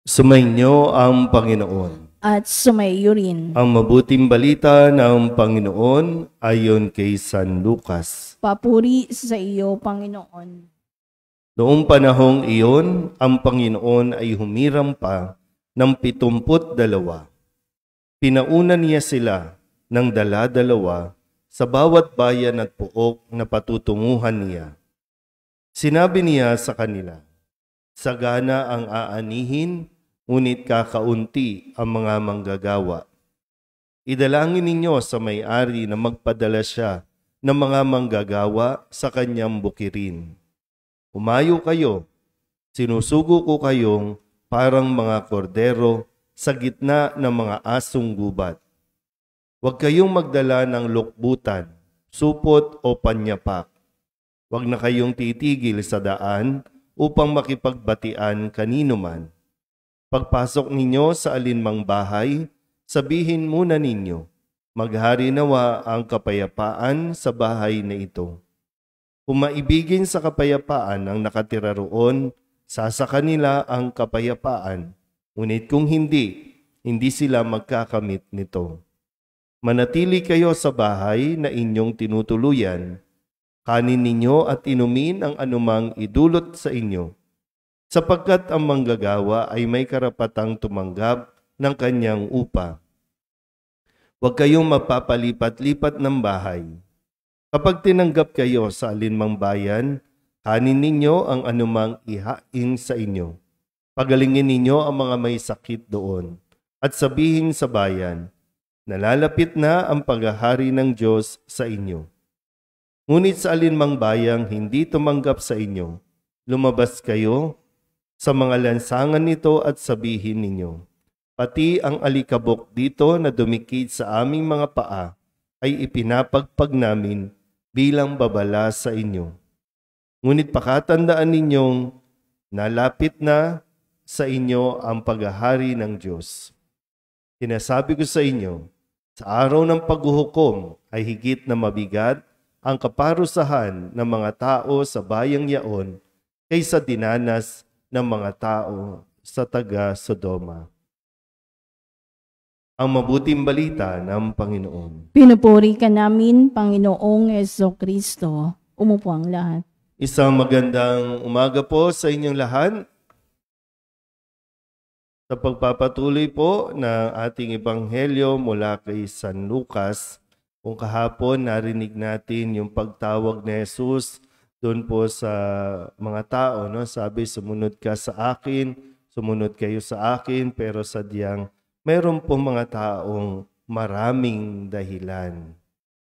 Sumainyo ang Panginoon. At sumaiyo rin. Ang mabuting balita ng Panginoon ayon kay San Lucas. Papuri sa iyo, Panginoon. Noong panahong iyon, ang Panginoon ay humiram pa ng 72. Pinauna niya sila ng dala-dalawa sa bawat bayan at puok na patutunguhan niya. Sinabi niya sa kanila, "Sagana ang aanihin, ngunit kakaunti ang mga manggagawa. Idalangin ninyo sa may-ari na magpadala siya ng mga manggagawa sa kanyang bukirin. Umayo kayo, sinusugo ko kayong parang mga kordero sa gitna ng mga asong gubat. Huwag kayong magdala ng lukbutan, supot o panyapak. Huwag na kayong titigil sa daan upang makipagbatian kanino man. Pagpasok ninyo sa alinmang bahay, sabihin muna ninyo, maghari nawa ang kapayapaan sa bahay na ito. Kung maibigin sa kapayapaan ang nakatira roon, sasa kanila ang kapayapaan. Ngunit kung hindi, hindi sila magkakamit nito. Manatili kayo sa bahay na inyong tinutuluyan. Kanin ninyo at inumin ang anumang idulot sa inyo, sapagkat ang manggagawa ay may karapatang tumanggap ng kanyang upa. Huwag kayong mapapalipat-lipat ng bahay. Kapag tinanggap kayo sa alinmang bayan, kanin ninyo ang anumang ihain sa inyo. Pagalingin ninyo ang mga may sakit doon, at sabihin sa bayan, nalalapit na ang paghahari ng Diyos sa inyo. Ngunit sa alinmang bayang hindi tumanggap sa inyo, lumabas kayo sa mga lansangan nito at sabihin ninyo, pati ang alikabok dito na dumikit sa aming mga paa ay ipinapagpag namin bilang babala sa inyo. Ngunit pakatandaan ninyong nalapit na sa inyo ang paghahari ng Diyos. Sinasabi ko sa inyo, sa araw ng paghuhukom ay higit na mabigat ang kaparusahan ng mga tao sa bayang yaon kaysa dinanas ng mga tao sa taga-Sodoma." Ang mabuting balita ng Panginoon. Pinupuri ka namin, Panginoong Jesucristo. Umupo ang lahat. Isang magandang umaga po sa inyong lahat. Sa pagpapatuloy po ng ating ebanghelyo mula kay San Lucas, kung kahapon narinig natin yung pagtawag ni Jesus doon po sa mga tao, no? Sabi, sumunod ka sa akin, sumunod kayo sa akin, pero sadyang mayroon po mga taong maraming dahilan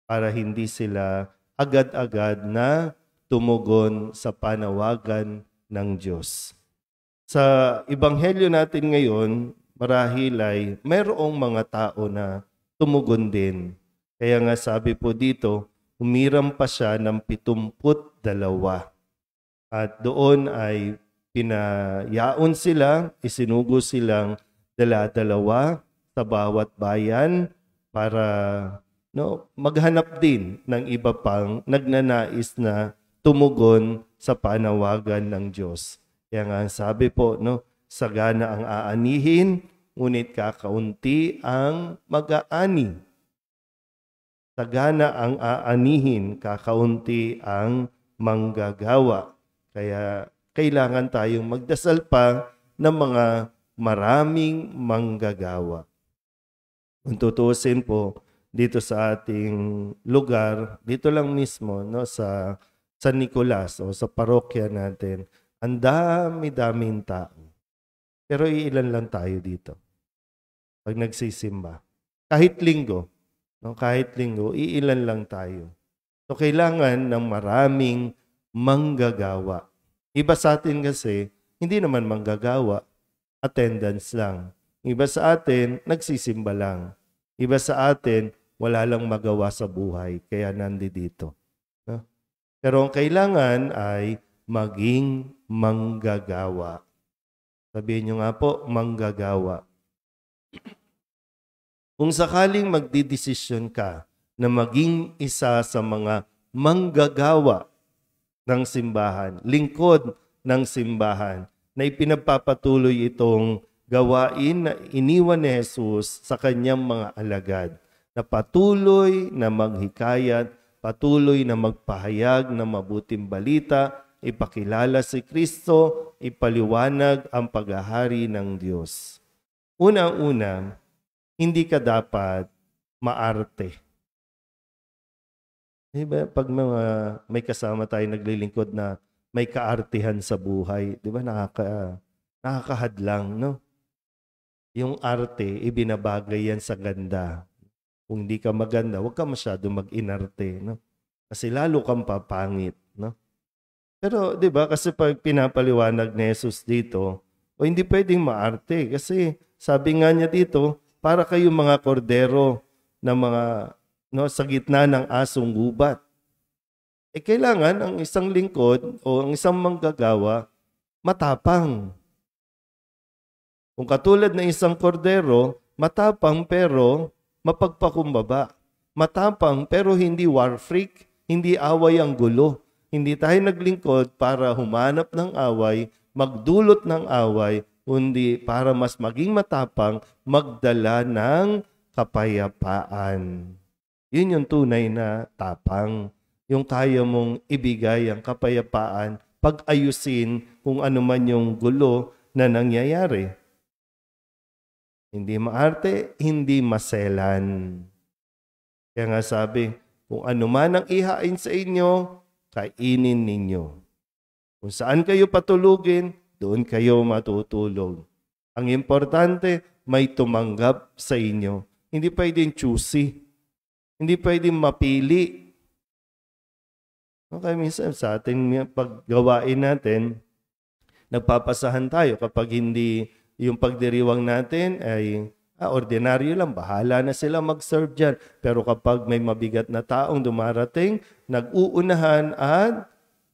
para hindi sila agad-agad na tumugon sa panawagan ng Diyos. Sa ebanghelyo natin ngayon, marahil ay mayroong mga tao na tumugon din. Kaya nga sabi po dito, humiram pa siya ng 72. At doon ay pinayaon sila, isinugo silang dala-dalawa sa bawat bayan para maghanap din ng iba pang nagnanais na tumugon sa panawagan ng Diyos. Kaya nga sabi po, sagana ang aanihin, ngunit kakaunti ang mag-aani. Sagana ang aanihin, kakaunti ang manggagawa. Kaya kailangan tayong magdasal pa ng mga maraming manggagawa. Kung tutusin po dito sa ating lugar, dito lang mismo sa San Nicolas o sa parokya natin, ang dami-daming tao. Pero iilan lang tayo dito pag nagsisimba. Kahit linggo, iilan lang tayo. So kailangan ng maraming manggagawa. Iba sa atin kasi, hindi naman manggagawa, attendance lang. Iba sa atin, nagsisimba lang. Iba sa atin, wala lang magawa sa buhay, kaya nandito. Pero ang kailangan ay maging manggagawa. Sabihin nyo nga po, manggagawa. Kung sakaling magdidesisyon ka na maging isa sa mga manggagawa ng simbahan, lingkod ng simbahan, na ipinagpapatuloy itong gawain na iniwan ni Jesus sa kanyang mga alagad na patuloy na maghikayat, patuloy na magpahayag ng mabuting balita, ipakilala si Kristo, ipaliwanag ang paghahari ng Diyos. Unang-una, hindi ka dapat maarte. Diba, pag may kasama tayo naglilingkod na may kaartihan sa buhay, di ba nakakahadlang, no? Yung arte, ibinabagay yan sa ganda. Kung hindi ka maganda, huwag ka masyado mag-inarte, no? Kasi lalo kang papangit, no? Pero, di ba, kasi pag pinapaliwanag ni Jesus dito, o hindi pwedeng maarte. Kasi, sabi nga niya dito, para kayong mga kordero na mga, no, sa gitna ng asong gubat. Kailangan ang isang lingkod o ang isang manggagawa, matapang. Kung katulad ng isang kordero, matapang pero mapagpakumbaba. Matapang pero hindi war freak, hindi away ang gulo. Hindi tayo naglingkod para humanap ng away, magdulot ng away, kundi para mas maging matapang, magdala ng kapayapaan. Yun yung tunay na tapang. Yung kaya mong ibigay ang kapayapaan, pag-ayusin kung ano man yung gulo na nangyayari. Hindi maarte, hindi maselan. Kaya nga sabi, kung ano man ang ihain sa inyo, kainin ninyo. Kung saan kayo patulugin, doon kayo matutulog. Ang importante, may tumanggap sa inyo. Hindi pwedeng choosy. Hindi pwedeng mapili. Okay, minsan sa ating paggawain natin, nagpapasahan tayo kapag hindi yung pagdiriwang natin ay ordinaryo lang, bahala na sila mag-serve dyan. Pero kapag may mabigat na taong dumarating, nag-uunahan at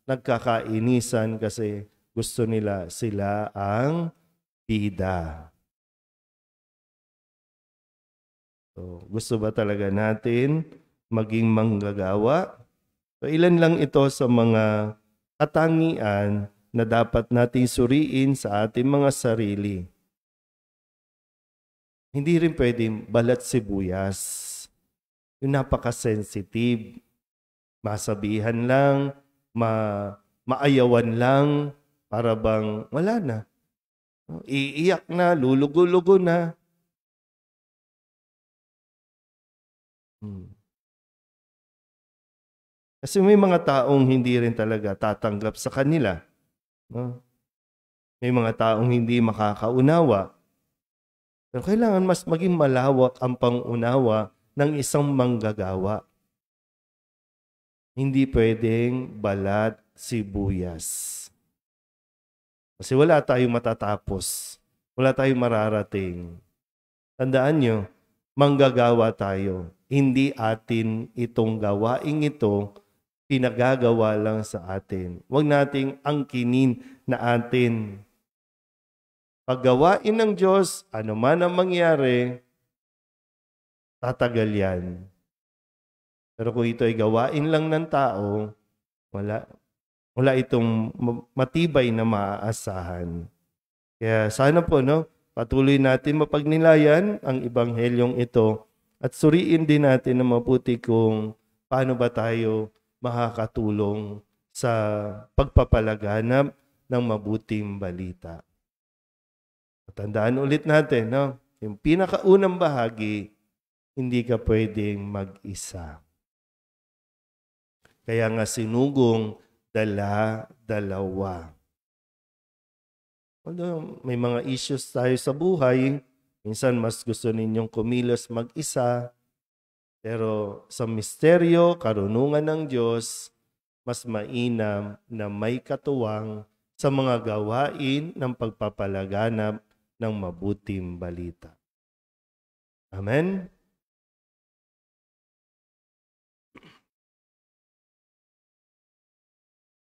nagkakainisan kasi gusto nila sila ang bida. So, gusto ba talaga natin maging manggagawa? So, ilan lang ito sa mga katangian na dapat natin suriin sa ating mga sarili. Hindi rin pwedeng balat sibuyas. Yung napaka-sensitive. Masabihan lang, maayawan lang, para bang wala na. Iiyak na, lulugo-lugo na. Kasi may mga taong hindi rin talaga tatanggap sa kanila. No? May mga taong hindi makakaunawa. Pero kailangan mas maging malawak ang pangunawa ng isang manggagawa. Hindi pwedeng balat sibuyas. Kasi wala tayong matatapos. Wala tayong mararating. Tandaan nyo, manggagawa tayo. Hindi atin itong gawaing ito pinagagawa lang sa atin. Huwag nating angkinin na atin. Paggawain ng Diyos, ano man ang mangyari, tatagal yan. Pero kung ito ay gawain lang ng tao, wala itong matibay na maaasahan. Kaya sana po, no, patuloy natin mapagnilayan ang ebanghelyong ito at suriin din natin na mabuti kung paano ba tayo makakatulong sa pagpapalaganap ng mabuting balita. Tandaan ulit natin, no? Yung pinakaunang bahagi, hindi ka pwedeng mag-isa. Kaya nga sinugong dala-dalawa. Although may mga issues tayo sa buhay, minsan mas gusto ninyong kumilos mag-isa, pero sa misteryo, karunungan ng Diyos, mas mainam na may katuwang sa mga gawain ng pagpapalaganap ng mabuting balita. Amen?